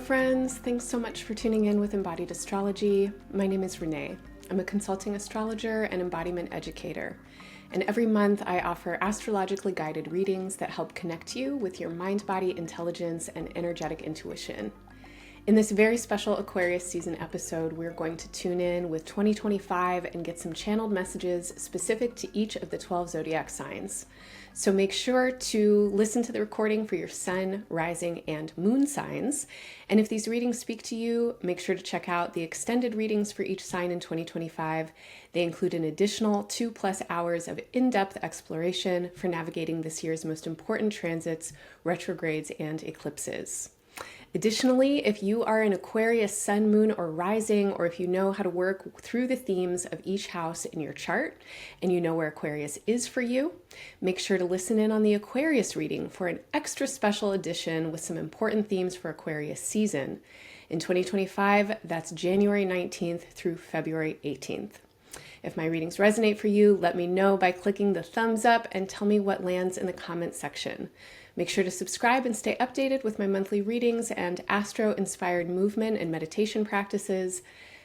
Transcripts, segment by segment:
friends, thanks so much for tuning in with Embodied Astrology. My name is Renee. I'm a consulting astrologer and embodiment educator. And every month I offer astrologically guided readings that help connect you with your mind-body intelligence and energetic intuition. In this very special Aquarius season episode, we're going to tune in with 2025 and get some channeled messages specific to each of the 12 zodiac signs. So make sure to listen to the recording for your sun, rising, and moon signs. And if these readings speak to you, make sure to check out the extended readings for each sign in 2025. They include an additional 2+ hours of in-depth exploration for navigating this year's most important transits, retrogrades, and eclipses. Additionally, if you are an Aquarius sun, moon, or rising, or if you know how to work through the themes of each house in your chart and you know where Aquarius is for you, make sure to listen in on the Aquarius reading for an extra special edition with some important themes for Aquarius season. In 2025, that's January 19th through February 18th. If my readings resonate for you, let me know by clicking the thumbs up and tell me what lands in the comment section. Make sure to subscribe and stay updated with my monthly readings and astro-inspired movement and meditation practices.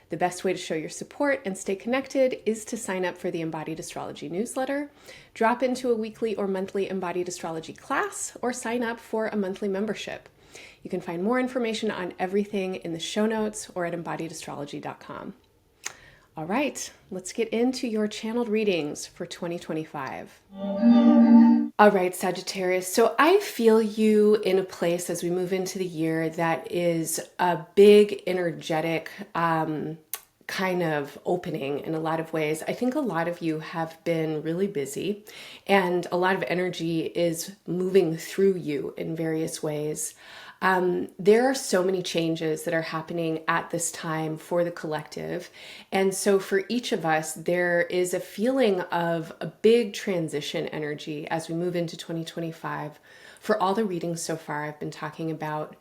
The best way to show your support and stay connected is to sign up for the Embodied Astrology newsletter, drop into a weekly or monthly Embodied Astrology class, or sign up for a monthly membership. You can find more information on everything in the show notes or at embodiedastrology.com. All right, let's get into your channeled readings for 2025. All right, Sagittarius. So I feel you in a place as we move into the year that is a big, energetic kind of opening in a lot of ways. I think a lot of you have been really busy and a lot of energy is moving through you in various ways. There are so many changes that are happening at this time for the collective. And so for each of us, there is a feeling of a big transition energy as we move into 2025. For all the readings so far, I've been talking about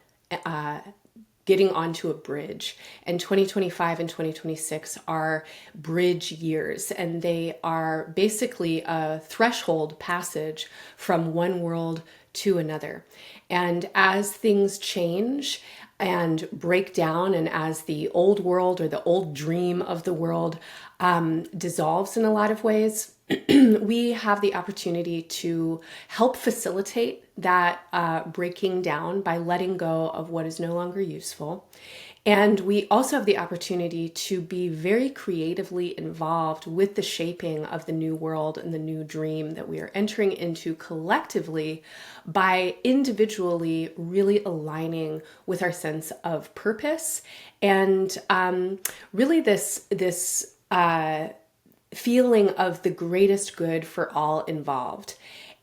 getting onto a bridge, and 2025 and 2026 are bridge years, and they are basically a threshold passage from one world to another. And as things change and break down, and as the old world or the old dream of the world dissolves in a lot of ways, we have the opportunity to help facilitate that breaking down by letting go of what is no longer useful. And we also have the opportunity to be very creatively involved with the shaping of the new world and the new dream that we are entering into collectively by individually really aligning with our sense of purpose and really this feeling of the greatest good for all involved.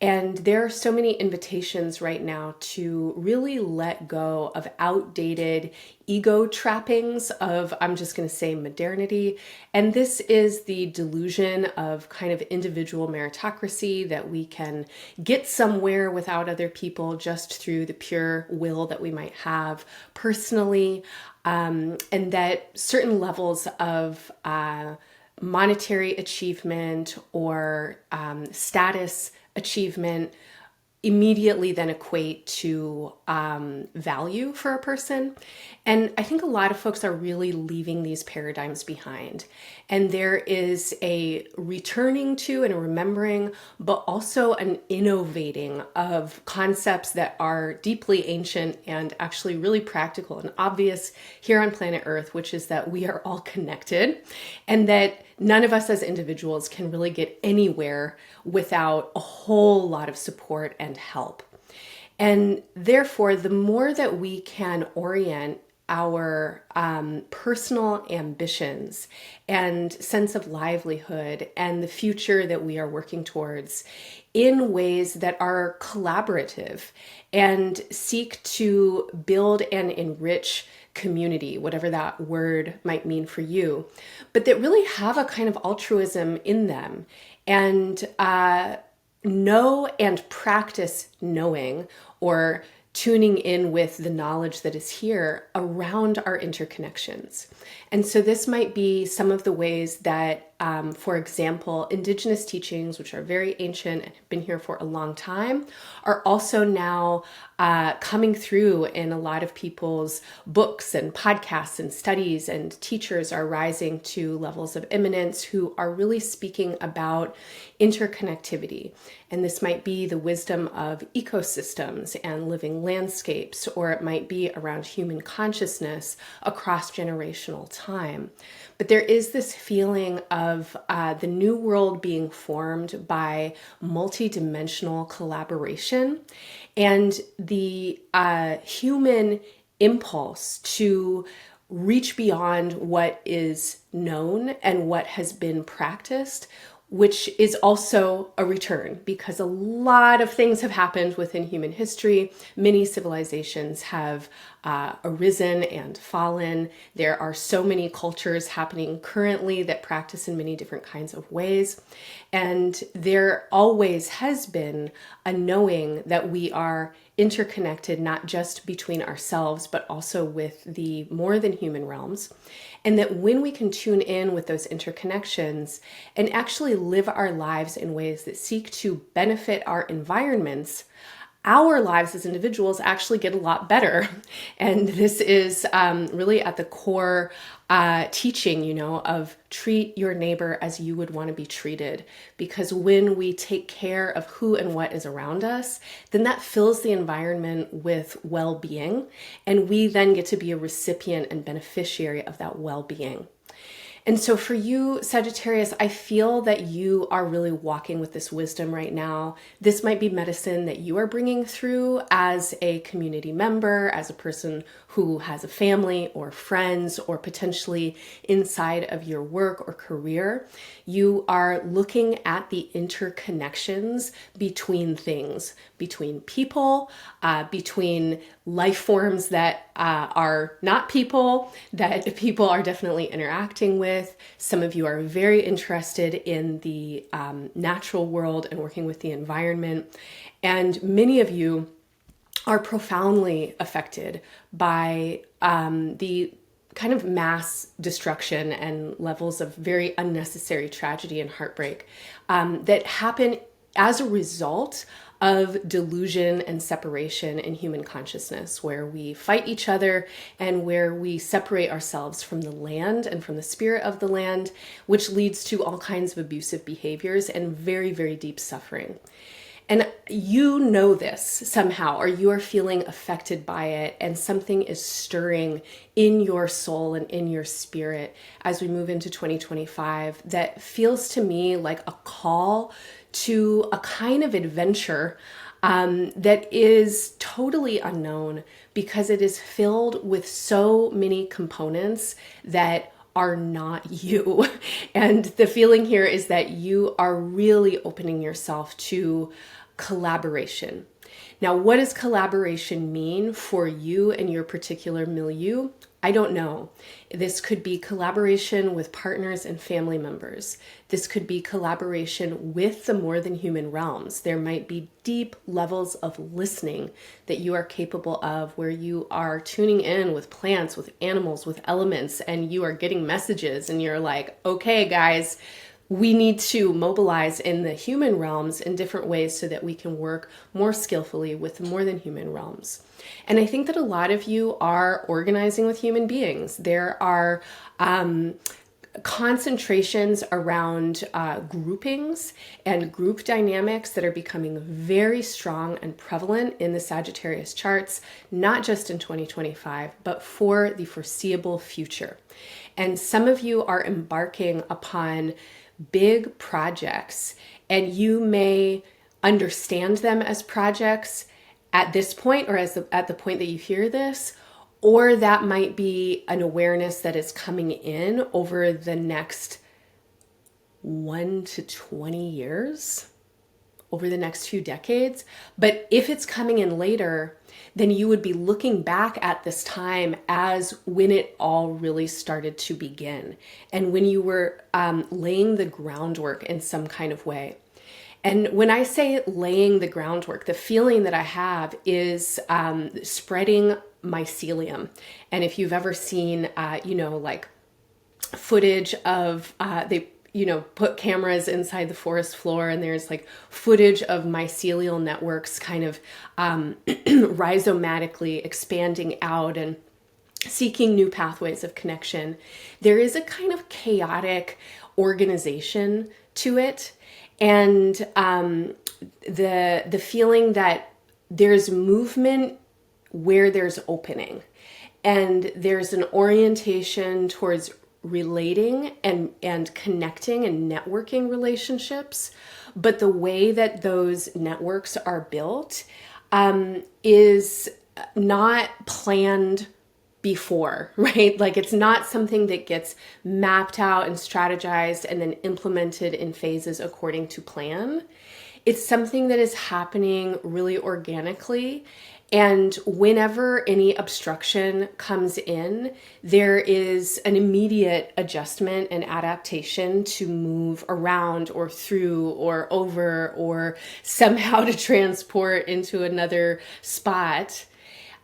And there are so many invitations right now to really let go of outdated ego trappings of, I'm just going to say, modernity. And this is the delusion of kind of individual meritocracy, that we can get somewhere without other people just through the pure will that we might have personally. And that certain levels of monetary achievement or status achievement immediately then equate to value for a person. And I think a lot of folks are really leaving these paradigms behind. And there is a returning to and a remembering, but also an innovating of concepts that are deeply ancient and actually really practical and obvious here on planet Earth, which is that we are all connected and that none of us as individuals can really get anywhere without a whole lot of support and help. And therefore, the more that we can orient our personal ambitions and sense of livelihood and the future that we are working towards in ways that are collaborative and seek to build and enrich community, whatever that word might mean for you, but that really have a kind of altruism in them, and know and practice knowing or tuning in with the knowledge that is here around our interconnections. And so this might be some of the ways that for example, indigenous teachings, which are very ancient and have been here for a long time, are also now coming through in a lot of people's books and podcasts and studies, and teachers are rising to levels of eminence who are really speaking about interconnectivity. And this might be the wisdom of ecosystems and living landscapes, or it might be around human consciousness across generational time. But there is this feeling of the new world being formed by multidimensional collaboration, and the human impulse to reach beyond what is known and what has been practiced, which is also a return, because a lot of things have happened within human history. Many civilizations have arisen and fallen. There are so many cultures happening currently that practice in many different kinds of ways. And there always has been a knowing that we are interconnected, not just between ourselves, but also with the more than human realms. And that when we can tune in with those interconnections and actually live our lives in ways that seek to benefit our environments, our lives as individuals actually get a lot better. And this is really at the core teaching, of treat your neighbor as you would want to be treated. Because when we take care of who and what is around us, then that fills the environment with well-being. And we then get to be a recipient and beneficiary of that well-being. And so for you, Sagittarius, I feel that you are really walking with this wisdom right now. This might be medicine that you are bringing through as a community member, as a person who has a family or friends, or potentially inside of your work or career. You are looking at the interconnections between things, between people, between life forms that are not people, that people are definitely interacting with. Some of you are very interested in the natural world and working with the environment. And many of you are profoundly affected by the kind of mass destruction and levels of very unnecessary tragedy and heartbreak that happen as a result of delusion and separation in human consciousness, where we fight each other and where we separate ourselves from the land and from the spirit of the land, which leads to all kinds of abusive behaviors and very, very deep suffering. And you know this somehow, or you are feeling affected by it, and something is stirring in your soul and in your spirit as we move into 2025 that feels to me like a call to a kind of adventure that is totally unknown, because it is filled with so many components that are not you. And the feeling here is that you are really opening yourself to collaboration. Now, what does collaboration mean for you and your particular milieu? I don't know. This could be collaboration with partners and family members. This could be collaboration with the more than human realms. There might be deep levels of listening that you are capable of, where you are tuning in with plants, with animals, with elements, and you are getting messages and you're like, okay, guys, we need to mobilize in the human realms in different ways so that we can work more skillfully with more than human realms. And I think that a lot of you are organizing with human beings. There are concentrations around groupings and group dynamics that are becoming very strong and prevalent in the Sagittarius charts, not just in 2025, but for the foreseeable future. And some of you are embarking upon big projects, and you may understand them as projects at this point, or at the point that you hear this, or that might be an awareness that is coming in over the next 1 to 20 years, over the next few decades. But if it's coming in later, then you would be looking back at this time as when it all really started to begin, and when you were laying the groundwork in some kind of way. And when I say laying the groundwork, the feeling that I have is spreading mycelium. And if you've ever seen, like footage of, put cameras inside the forest floor, and there's like footage of mycelial networks kind of rhizomatically expanding out and seeking new pathways of connection. There is a kind of chaotic organization to it, and the feeling that there's movement where there's opening, and there's an orientation towards relating and connecting and networking relationships. But the way that those networks are built is not planned before, right? Like it's not something that gets mapped out and strategized and then implemented in phases according to plan. It's something that is happening really organically. And whenever any obstruction comes in, there is an immediate adjustment and adaptation to move around or through or over or somehow to transport into another spot.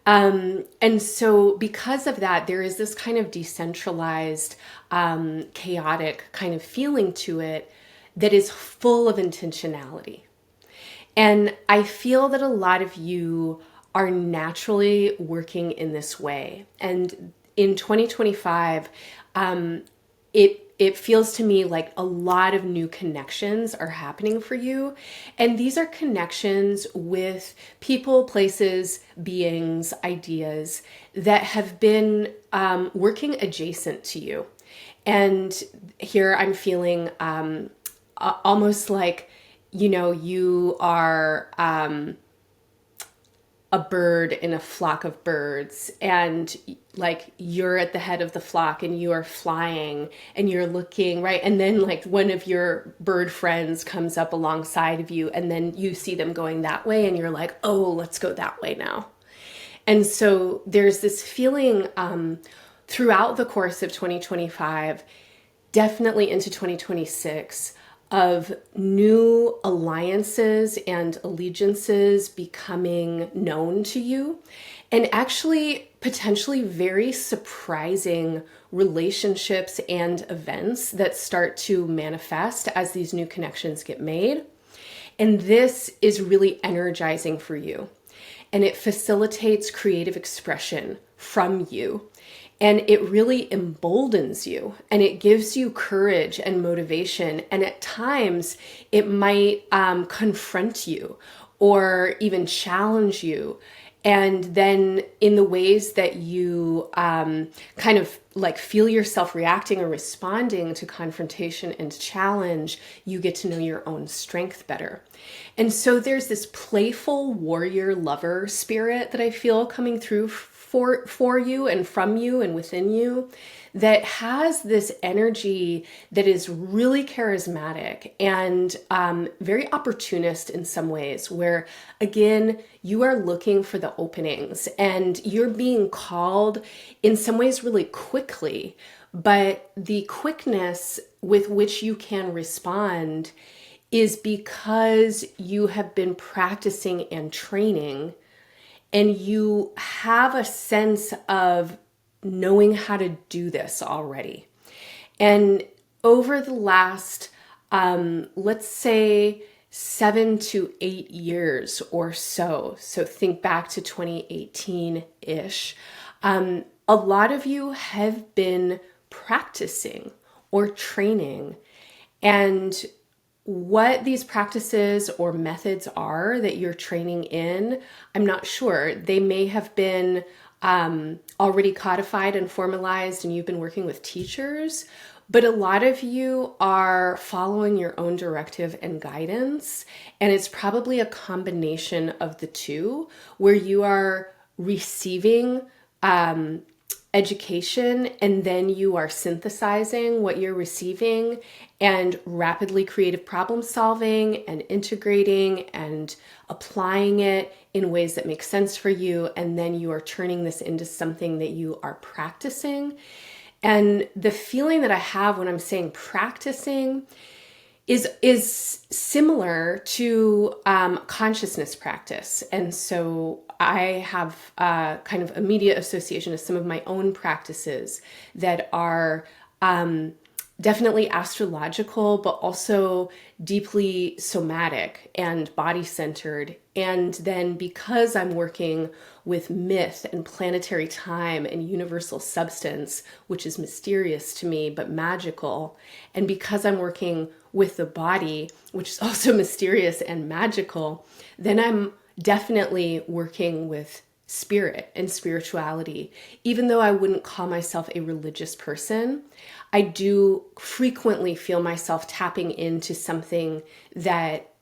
And so because of that, there is this kind of decentralized, chaotic kind of feeling to it that is full of intentionality. And I feel that a lot of you are naturally working in this way. And in 2025, it feels to me like a lot of new connections are happening for you. And these are connections with people, places, beings, ideas that have been working adjacent to you. And here I'm feeling almost like, you are a bird in a flock of birds, and like you're at the head of the flock and you are flying and you're looking, right? And then like one of your bird friends comes up alongside of you, and then you see them going that way and you're like, oh, let's go that way now. And so there's this feeling throughout the course of 2025, definitely into 2026, of new alliances and allegiances becoming known to you, and actually potentially very surprising relationships and events that start to manifest as these new connections get made. And this is really energizing for you, and it facilitates creative expression from you. And it really emboldens you, and it gives you courage and motivation. And at times it might confront you or even challenge you. And then in the ways that you kind of like feel yourself reacting or responding to confrontation and challenge, you get to know your own strength better. And so there's this playful warrior lover spirit that I feel coming through for you and from you and within you, that has this energy that is really charismatic and very opportunist in some ways, where again, you are looking for the openings and you're being called in some ways really quickly, but the quickness with which you can respond is because you have been practicing and training, and you have a sense of knowing how to do this already. And over the last, let's say 7 to 8 years or so think back to 2018-ish, a lot of you have been practicing or training. And what these practices or methods are that you're training in, I'm not sure. They may have been already codified and formalized, and you've been working with teachers, but a lot of you are following your own directive and guidance. And it's probably a combination of the two, where you are receiving education, and then you are synthesizing what you're receiving and rapidly creative problem solving and integrating and applying it in ways that make sense for you. And then you are turning this into something that you are practicing. And the feeling that I have when I'm saying practicing is similar to consciousness practice. And so I have kind of immediate association to some of my own practices that are definitely astrological, but also deeply somatic and body centered. And then because I'm working with myth and planetary time and universal substance, which is mysterious to me, but magical, and because I'm working with the body, which is also mysterious and magical, then I'm definitely working with spirit and spirituality. Even though I wouldn't call myself a religious person, I do frequently feel myself tapping into something that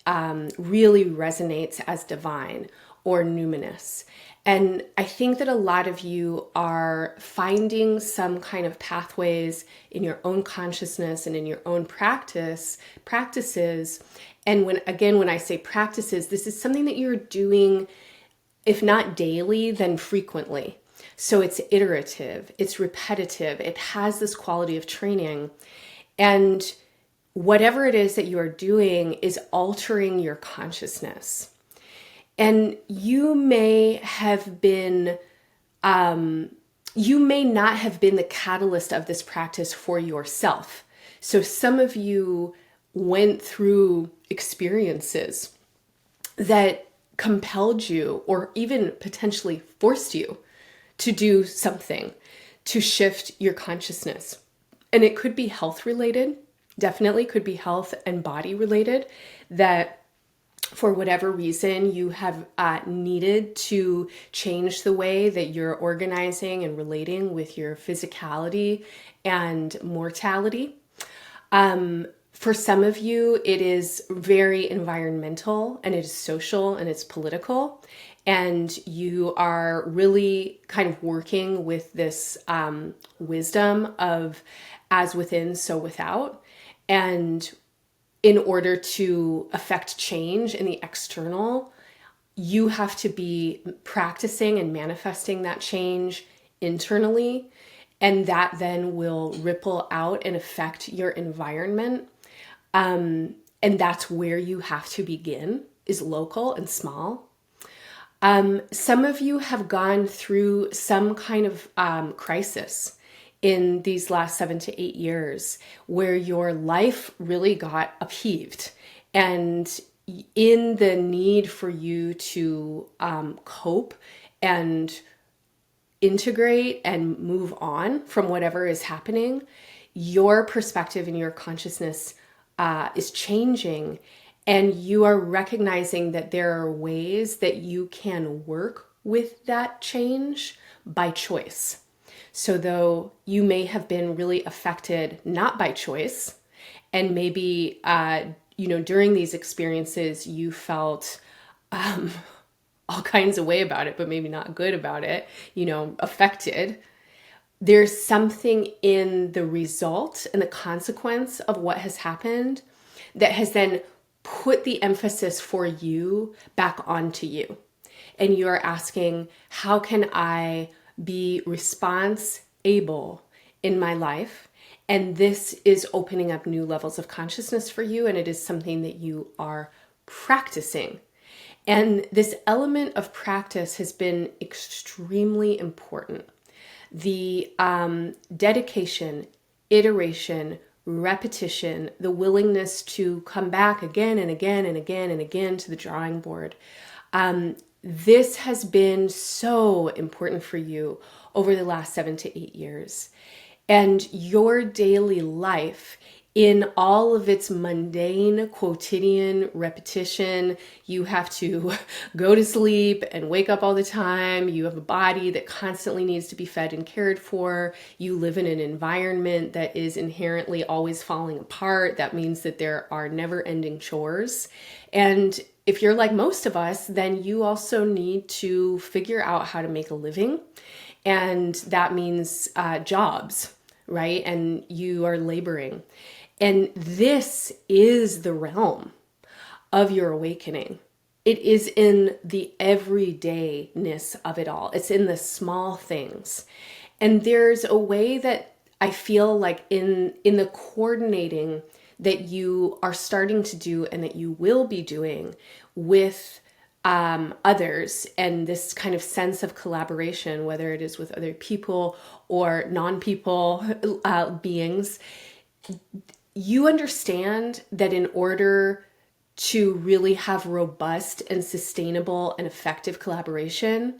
really resonates as divine or numinous. And I think that a lot of you are finding some kind of pathways in your own consciousness and in your own practices. And when I say practices, this is something that you're doing, if not daily, then frequently. So it's iterative, it's repetitive, it has this quality of training. And whatever it is that you are doing is altering your consciousness. And you may not have been the catalyst of this practice for yourself. So some of you went through experiences that compelled you or even potentially forced you to do something to shift your consciousness. And it could be health related, definitely could be health and body related, that for whatever reason you have needed to change the way that you're organizing and relating with your physicality and mortality. For some of you, it is very environmental and it is social and it's political. And you are really kind of working with this wisdom of as within, so without. And in order to affect change in the external, you have to be practicing and manifesting that change internally. And that then will ripple out and affect your environment. And that's where you have to begin, is local and small. Some of you have gone through some kind of crisis in these last 7 to 8 years where your life really got upheaved. And in the need for you to cope and integrate and move on from whatever is happening, your perspective and your consciousness is changing. And you are recognizing that there are ways that you can work with that change by choice. So though you may have been really affected not by choice, and maybe, during these experiences, you felt all kinds of way about it, but maybe not good about it, affected. There's something in the result and the consequence of what has happened that has then put the emphasis for you back onto you. And you're asking, how can I be response able in my life? And this is opening up new levels of consciousness for you. And it is something that you are practicing. And this element of practice has been extremely important. The dedication, iteration, repetition, the willingness to come back again and again and again and again to the drawing board. This has been so important for you over the last 7 to 8 years. And your daily life, in all of its mundane, quotidian repetition, you have to go to sleep and wake up all the time. You have a body that constantly needs to be fed and cared for. You live in an environment that is inherently always falling apart. That means that there are never-ending chores. And if you're like most of us, then you also need to figure out how to make a living. And that means jobs, right? And you are laboring. And this is the realm of your awakening. It is in the everydayness of it all. It's in the small things. And there's a way that I feel like in the coordinating that you are starting to do and that you will be doing with others, and this kind of sense of collaboration, whether it is with other people or non-people beings, you understand that in order to really have robust and sustainable and effective collaboration,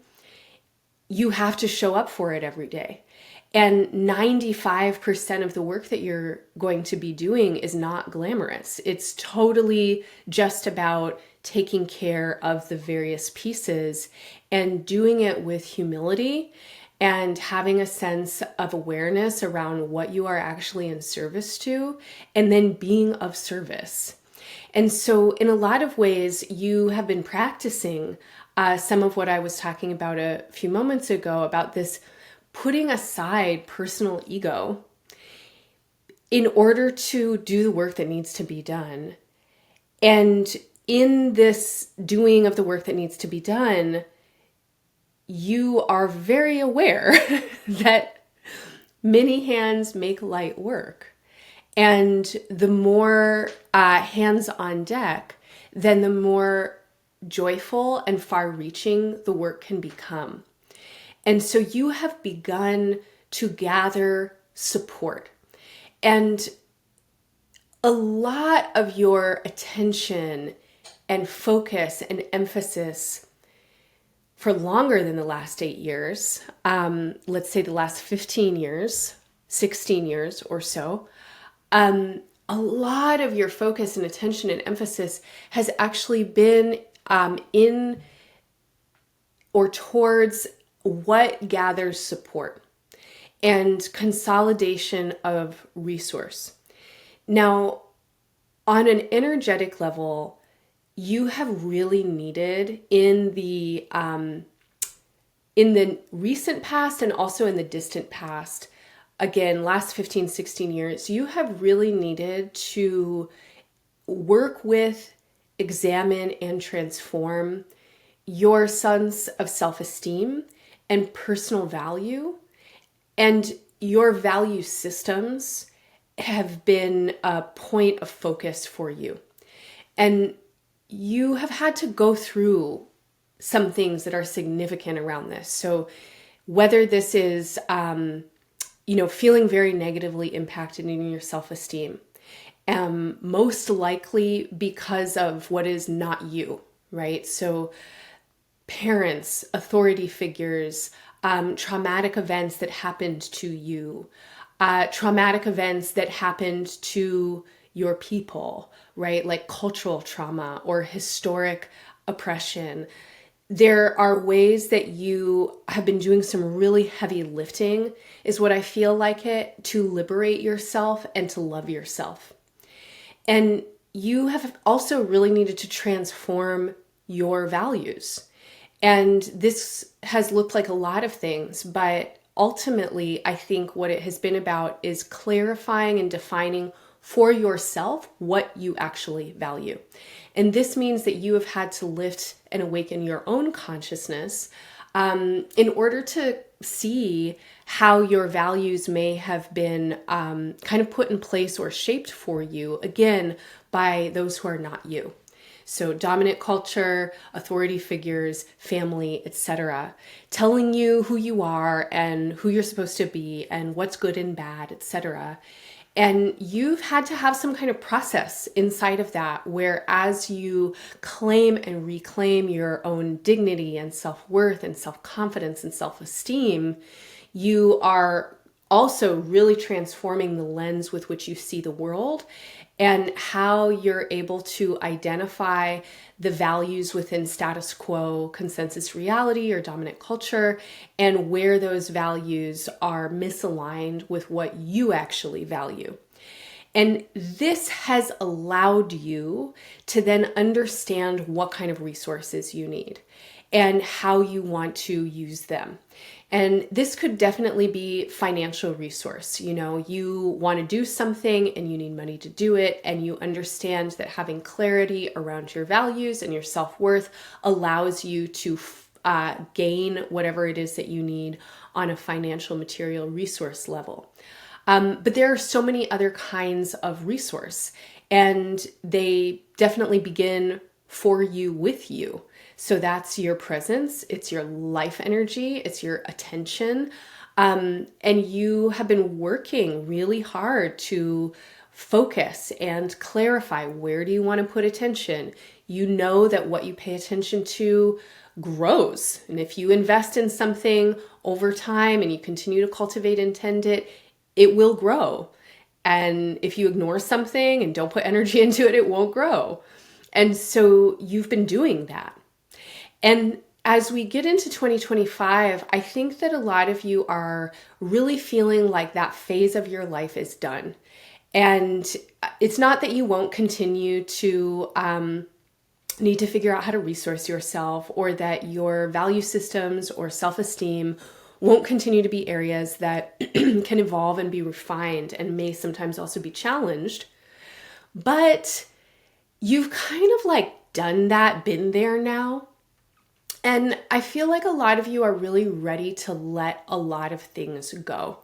you have to show up for it every day. And 95% of the work that you're going to be doing is not glamorous. It's totally just about taking care of the various pieces and doing it with humility and having a sense of awareness around what you are actually in service to, and then being of service. And so in a lot of ways, you have been practicing some of what I was talking about a few moments ago, about this putting aside personal ego in order to do the work that needs to be done. And in this doing of the work that needs to be done, you are very aware that many hands make light work. And the more hands on deck, then the more joyful and far-reaching the work can become. And so you have begun to gather support. And a lot of your attention and focus and emphasis for longer than the last 8 years, let's say the last 15 years, 16 years or so, a lot of your focus and attention and emphasis has actually been in or towards what gathers support and consolidation of resource. Now, on an energetic level, you have really needed in the recent past and also in the distant past, again, last 15, 16 years, you have really needed to work with, examine, and transform your sense of self-esteem and personal value. And your value systems have been a point of focus for you. And you have had to go through some things that are significant around this. So whether this is, feeling very negatively impacted in your self-esteem, most likely because of what is not you, right? So parents, authority figures, traumatic events that happened to you, traumatic events that happened to your people, right? Like cultural trauma or historic oppression. There are ways that you have been doing some really heavy lifting, is what I feel like it, to liberate yourself and to love yourself. And you have also really needed to transform your values. And this has looked like a lot of things, but ultimately, I think what it has been about is clarifying and defining for yourself what you actually value. And this means that you have had to lift and awaken your own consciousness in order to see how your values may have been kind of put in place or shaped for you, again, by those who are not you. So dominant culture, authority figures, family, etc., telling you who you are and who you're supposed to be and what's good and bad, etc. And you've had to have some kind of process inside of that, where as you claim and reclaim your own dignity and self-worth and self-confidence and self-esteem, you are also really transforming the lens with which you see the world and how you're able to identify the values within status quo, consensus reality, or dominant culture, and where those values are misaligned with what you actually value. And this has allowed you to then understand what kind of resources you need and how you want to use them. And this could definitely be financial resource. You want to do something and you need money to do it, and you understand that having clarity around your values and your self-worth allows you to gain whatever it is that you need on a financial material resource level. But there are so many other kinds of resource, and they definitely begin for you with you. So that's your presence, it's your life energy, it's your attention, And you have been working really hard to focus and clarify, where do you want to put attention? You know that what you pay attention to grows. And if you invest in something over time and you continue to cultivate and tend it, it will grow. And if you ignore something and don't put energy into it, it won't grow. And so you've been doing that. And as we get into 2025, I think that a lot of you are really feeling like that phase of your life is done. And it's not that you won't continue to need to figure out how to resource yourself, or that your value systems or self-esteem won't continue to be areas that can evolve and be refined and may sometimes also be challenged. But you've kind of like done that, been there now. And I feel like a lot of you are really ready to let a lot of things go.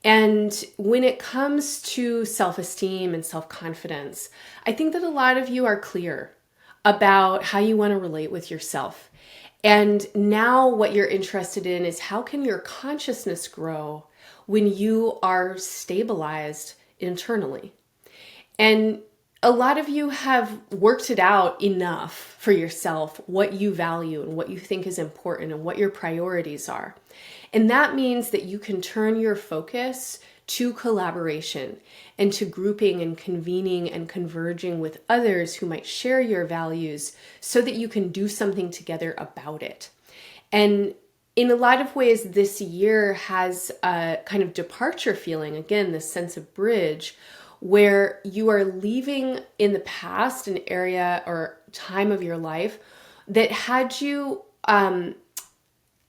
And when it comes to self-esteem and self-confidence, I think that a lot of you are clear about how you want to relate with yourself. And now what you're interested in is, how can your consciousness grow when you are stabilized internally? And a lot of you have worked it out enough for yourself, what you value and what you think is important and what your priorities are. And that means that you can turn your focus to collaboration and to grouping and convening and converging with others who might share your values, so that you can do something together about it. And in a lot of ways, this year has a kind of departure feeling, again, this sense of bridge, where you are leaving in the past an area or time of your life that had you,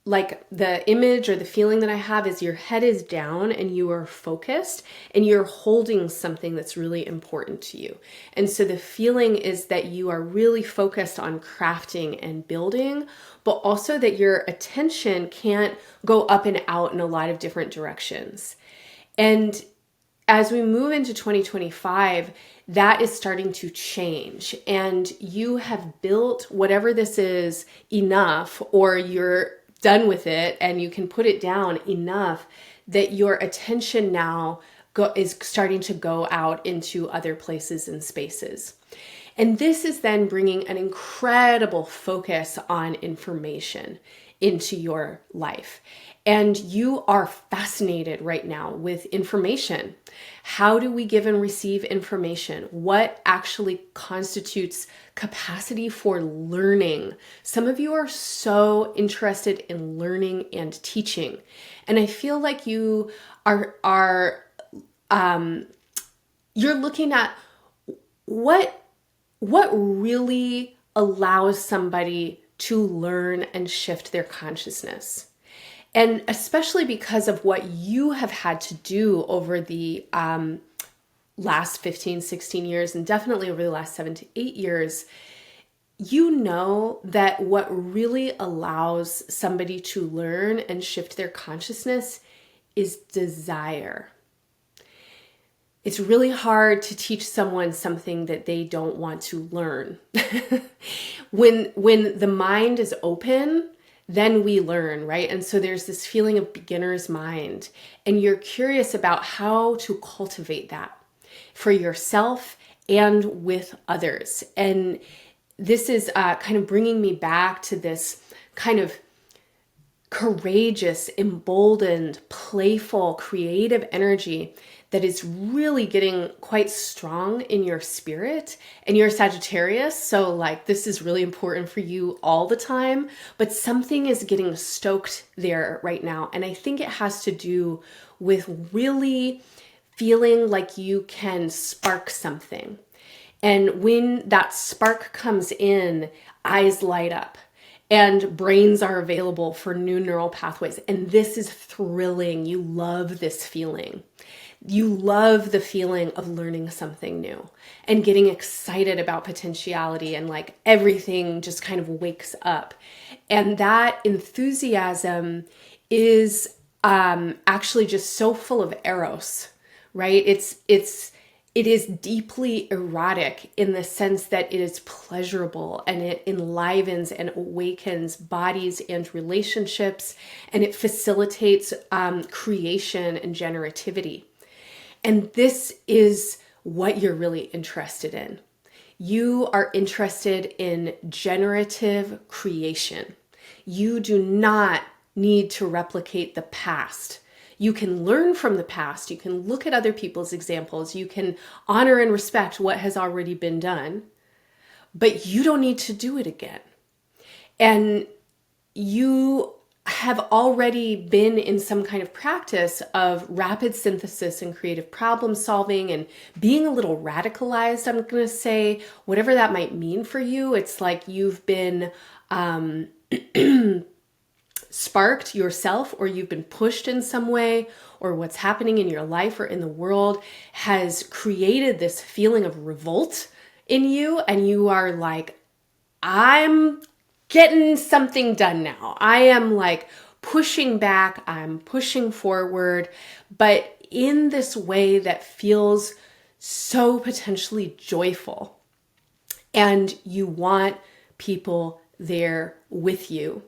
like the image or the feeling that I have is, your head is down and you are focused and you're holding something that's really important to you. And so the feeling is that you are really focused on crafting and building, but also that your attention can't go up and out in a lot of different directions. And as we move into 2025, that is starting to change, and you have built whatever this is enough, or you're done with it and you can put it down enough that your attention now is starting to go out into other places and spaces. And this is then bringing an incredible focus on information into your life. And you are fascinated right now with information. How do we give and receive information? What actually constitutes capacity for learning? Some of you are so interested in learning and teaching. And I feel like you are you're looking at what really allows somebody to learn and shift their consciousness. And especially because of what you have had to do over the last 15, 16 years, and definitely over the last 7 to 8 years, you know that what really allows somebody to learn and shift their consciousness is desire. It's really hard to teach someone something that they don't want to learn. When the mind is open, then we learn, right? And so there's this feeling of beginner's mind, and you're curious about how to cultivate that for yourself and with others. And this is kind of bringing me back to this kind of courageous, emboldened, playful, creative energy that is really getting quite strong in your spirit. And you're Sagittarius, so like this is really important for you all the time, but something is getting stoked there right now. And I think it has to do with really feeling like you can spark something. And when that spark comes in, eyes light up and brains are available for new neural pathways. And this is thrilling. You love this feeling. You love the feeling of learning something new and getting excited about potentiality, and like everything just kind of wakes up. And that enthusiasm is actually just so full of eros, right? It's it is deeply erotic in the sense that it is pleasurable and it enlivens and awakens bodies and relationships, and it facilitates creation and generativity. And this is what you're really interested in. You are interested in generative creation. You do not need to replicate the past. You can learn from the past. You can look at other people's examples. You can honor and respect what has already been done, but you don't need to do it again. And you have already been in some kind of practice of rapid synthesis and creative problem solving and being a little radicalized, I'm going to say, whatever that might mean for you. It's like you've been sparked yourself, or you've been pushed in some way, or what's happening in your life or in the world has created this feeling of revolt in you. And you are like, I'm getting something done now. I am like pushing back, I'm pushing forward, but in this way that feels so potentially joyful. And you want people there with you.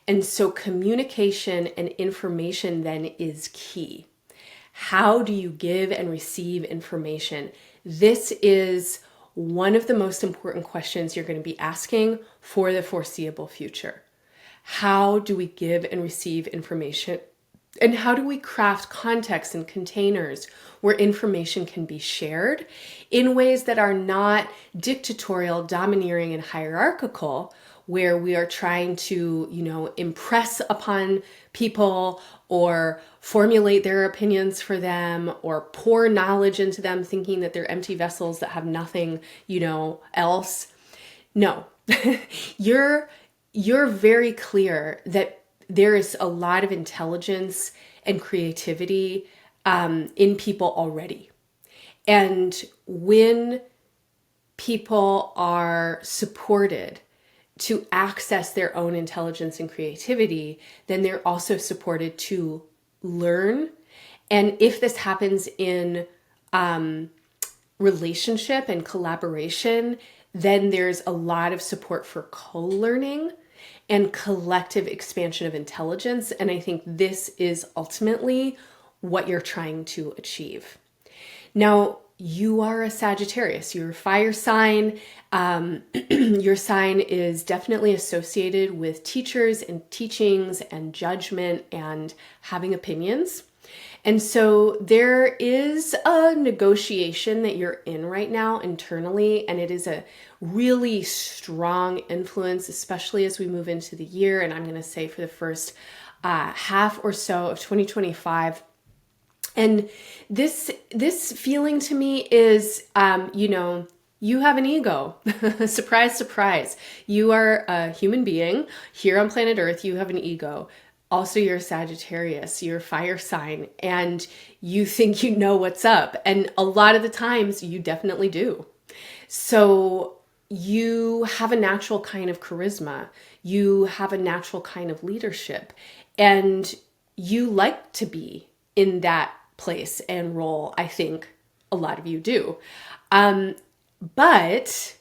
And so communication and information then is key. How do you give and receive information? This is one of the most important questions you're going to be asking for the foreseeable future. How do we give and receive information? And how do we craft context and containers where information can be shared in ways that are not dictatorial, domineering, and hierarchical, where we are trying to, impress upon people or formulate their opinions for them or pour knowledge into them, thinking that they're empty vessels that have nothing, else. No, you're very clear that there is a lot of intelligence and creativity in people already. And when people are supported to access their own intelligence and creativity, then they're also supported to learn. And if this happens in relationship and collaboration, then there's a lot of support for co-learning and collective expansion of intelligence. And I think this is ultimately what you're trying to achieve. Now, you are a Sagittarius, you're a fire sign. Your sign is definitely associated with teachers and teachings and judgment and having opinions. And so there is a negotiation that you're in right now internally, and it is a really strong influence, especially as we move into the year. And I'm going to say for the first half or so of 2025. And this feeling to me is, you have an ego. Surprise, surprise. You are a human being here on planet Earth. You have an ego. Also, you're a Sagittarius, you're a fire sign, and you think you know what's up. And a lot of the times you definitely do. So you have a natural kind of charisma. You have a natural kind of leadership, and you like to be in that place and role. I think a lot of you do. But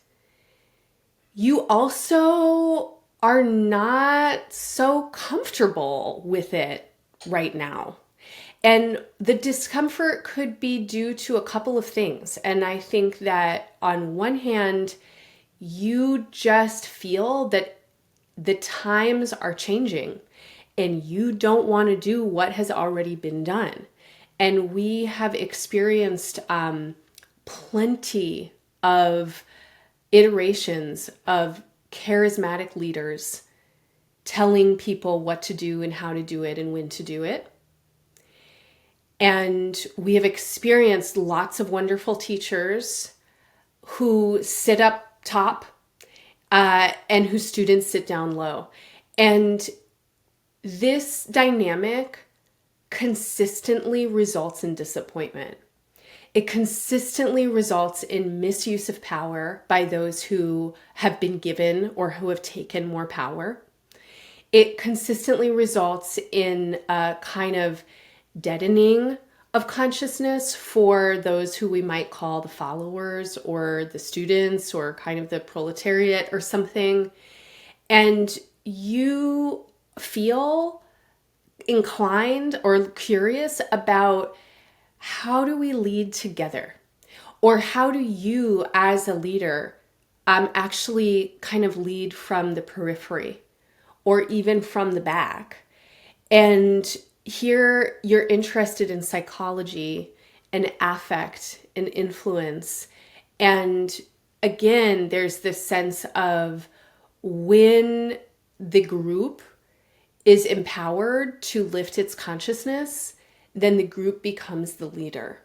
you also are not so comfortable with it right now. And the discomfort could be due to a couple of things. And I think that on one hand, you just feel that the times are changing and you don't want to do what has already been done. And we have experienced plenty of iterations of charismatic leaders telling people what to do and how to do it and when to do it. And we have experienced lots of wonderful teachers who sit up top and whose students sit down low. And this dynamic consistently results in disappointment. It consistently results in misuse of power by those who have been given or who have taken more power. It consistently results in a kind of deadening of consciousness for those who we might call the followers or the students or kind of the proletariat or something. And you feel inclined or curious about how do we lead together? Or how do you as a leader actually kind of lead from the periphery or even from the back? And here you're interested in psychology and affect and influence. And again, there's this sense of when the group is empowered to lift its consciousness, then the group becomes the leader.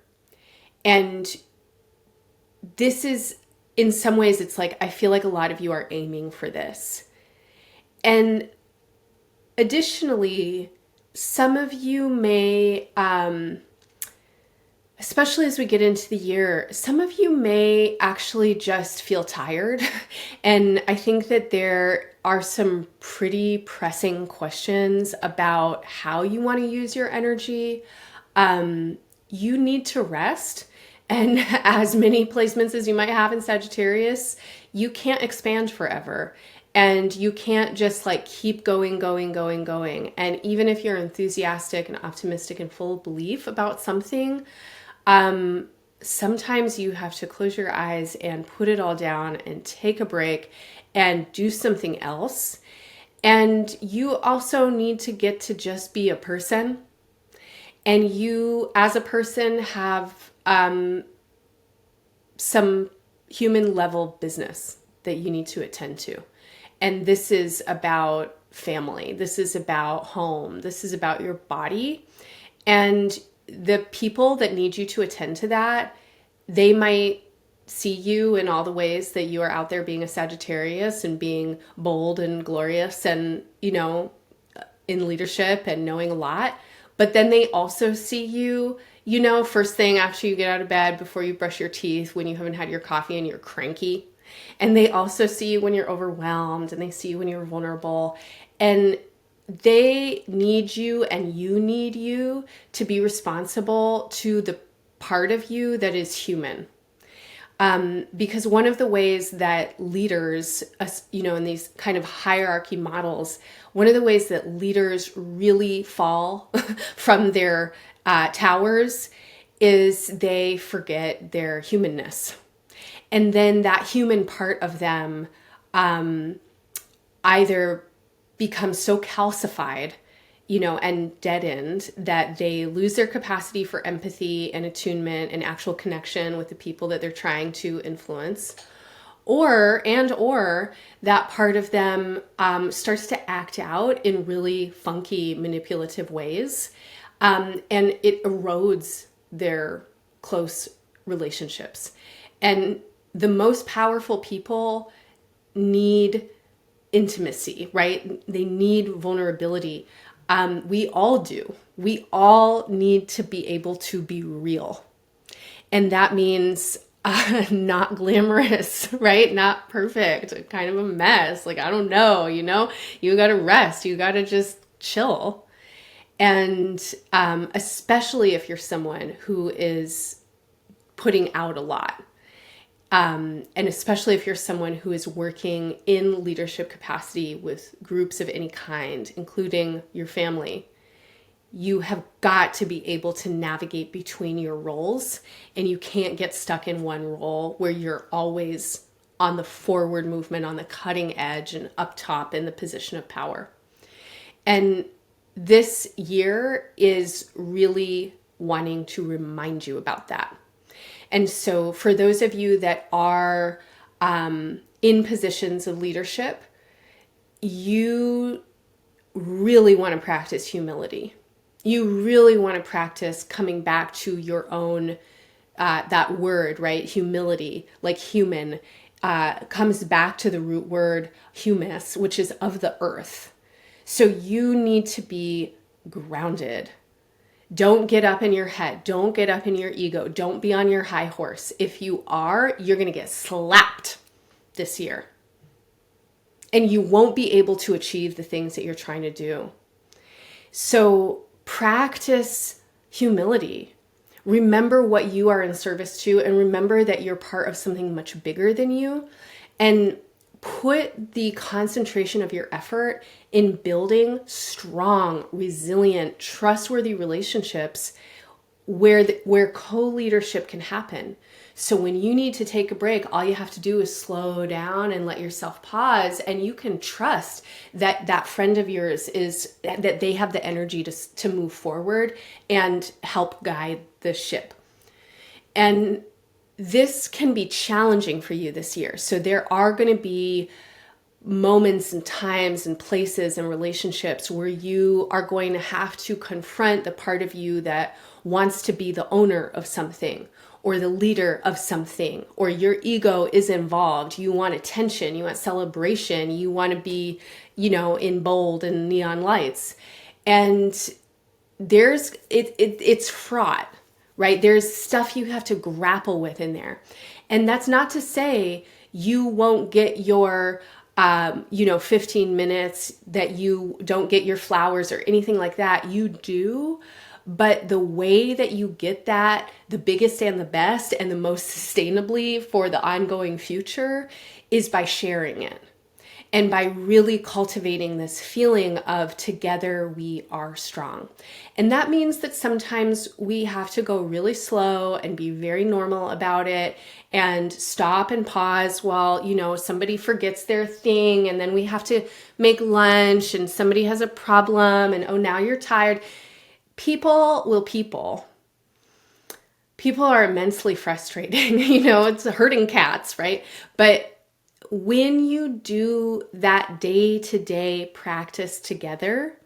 And this is, in some ways, it's like, I feel like a lot of you are aiming for this. And additionally, some of you may, especially as we get into the year, some of you may actually just feel tired. And I think that there are some pretty pressing questions about how you want to use your energy. You need to rest. And as many placements as you might have in Sagittarius, you can't expand forever. And you can't just like keep going. And even if you're enthusiastic and optimistic and full of belief about something, sometimes you have to close your eyes and put it all down and take a break and do something else. And you also need to get to just be a person. And you, as a person, have some human level business that you need to attend to. And this is about family. This is about home. This is about your body. And the people that need you to attend to that, they might see you in all the ways that you are out there being a Sagittarius and being bold and glorious and, you know, in leadership and knowing a lot. But then they also see you, you know, first thing after you get out of bed, before you brush your teeth, when you haven't had your coffee and you're cranky. And they also see you when you're overwhelmed, and they see you when you're vulnerable. And they need you and you need you to be responsible to the part of you that is human. Because one of the ways that leaders, you know, in these kind of hierarchy models, one of the ways that leaders really fall from their towers is they forget their humanness. And then that human part of them either becomes so calcified, you know, and deadened that they lose their capacity for empathy and attunement and actual connection with the people that they're trying to influence. Or that part of them starts to act out in really funky, manipulative ways. And it erodes their close relationships. And the most powerful people need intimacy, right? They need vulnerability. We all do. We all need to be able to be real. And that means not glamorous, right? Not perfect, kind of a mess. Like, I don't know, you know, you got to rest. You got to just chill. And especially if you're someone who is putting out a lot. And especially if you're someone who is working in leadership capacity with groups of any kind, including your family, you have got to be able to navigate between your roles, and you can't get stuck in one role where you're always on the forward movement, on the cutting edge and up top in the position of power. And this year is really wanting to remind you about that. And so for those of you that are in positions of leadership, you really want to practice humility. You really want to practice coming back to your own, that word, right? Humility, like human, comes back to the root word humus, which is of the earth. So you need to be grounded. Don't get up in your head. Don't get up in your ego. Don't be on your high horse. If you are, you're going to get slapped this year. And you won't be able to achieve the things that you're trying to do. So practice humility. Remember what you are in service to, and remember that you're part of something much bigger than you. And put the concentration of your effort in building strong, resilient, trustworthy relationships where co-leadership can happen. So when you need to take a break, all you have to do is slow down and let yourself pause, and you can trust that that friend of yours that they have the energy to move forward and help guide the ship. And this can be challenging for you this year. So there are going to be moments and times and places and relationships where you are going to have to confront the part of you that wants to be the owner of something or the leader of something, or your ego is involved. You want attention, you want celebration, you want to be, in bold and neon lights. And it's fraught. Right? There's stuff you have to grapple with in there. And that's not to say you won't get your, 15 minutes, that you don't get your flowers or anything like that. You do. But the way that you get that, the biggest and the best and the most sustainably for the ongoing future, is by sharing it. And by really cultivating this feeling of together we are strong. And that means that sometimes we have to go really slow and be very normal about it and stop and pause while, somebody forgets their thing, and then we have to make lunch and somebody has a problem and, oh, now you're tired. People will people. People are immensely frustrating. It's herding cats, right? But when you do that day-to-day practice together,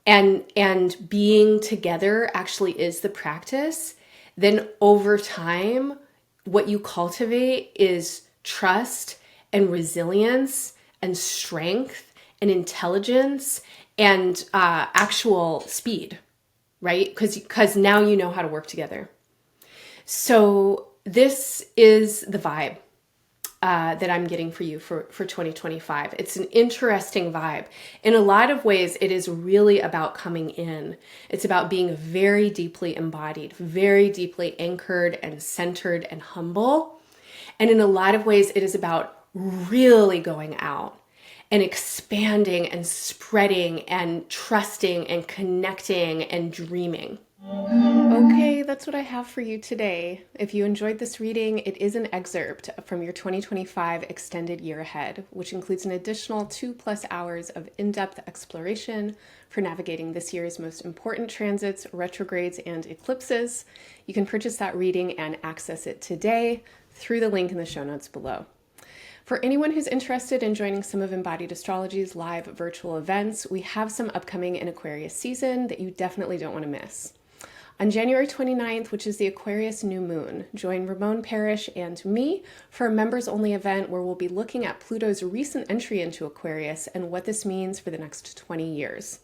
and being together actually is the practice, then over time, what you cultivate is trust and resilience and strength and intelligence and actual speed, right? Because now you know how to work together. So this is the vibe that I'm getting for you for 2025. It's an interesting vibe. In a lot of ways, it is really about coming in. It's about being very deeply embodied, very deeply anchored and centered and humble. And in a lot of ways, it is about really going out and expanding and spreading and trusting and connecting and dreaming. Okay, that's what I have for you today. If you enjoyed this reading, it is an excerpt from your 2025 extended year ahead, which includes an additional 2+ hours of in-depth exploration for navigating this year's most important transits, retrogrades, and eclipses. You can purchase that reading and access it today through the link in the show notes below. For anyone who's interested in joining some of Embodied Astrology's live virtual events, we have some upcoming in Aquarius season that you definitely don't want to miss. On January 29th, which is the Aquarius new moon, join Ramon Parrish and me for a members-only event where we'll be looking at Pluto's recent entry into Aquarius and what this means for the next 20 years.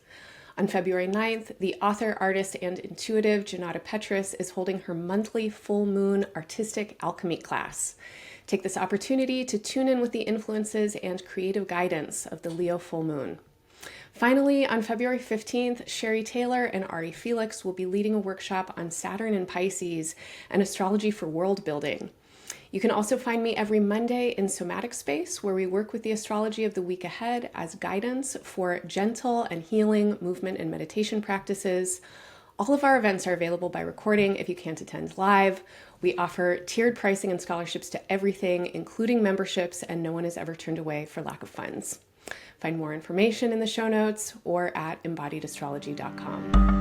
On February 9th, the author, artist, and intuitive Janata Petrus is holding her monthly full moon artistic alchemy class. Take this opportunity to tune in with the influences and creative guidance of the Leo full moon. Finally, on February 15th, Sherry Taylor and Ari Felix will be leading a workshop on Saturn and Pisces and astrology for world building. You can also find me every Monday in Somatic Space, where we work with the astrology of the week ahead as guidance for gentle and healing movement and meditation practices. All of our events are available by recording if you can't attend live. We offer tiered pricing and scholarships to everything, including memberships, and no one is ever turned away for lack of funds. Find more information in the show notes or at embodiedastrology.com.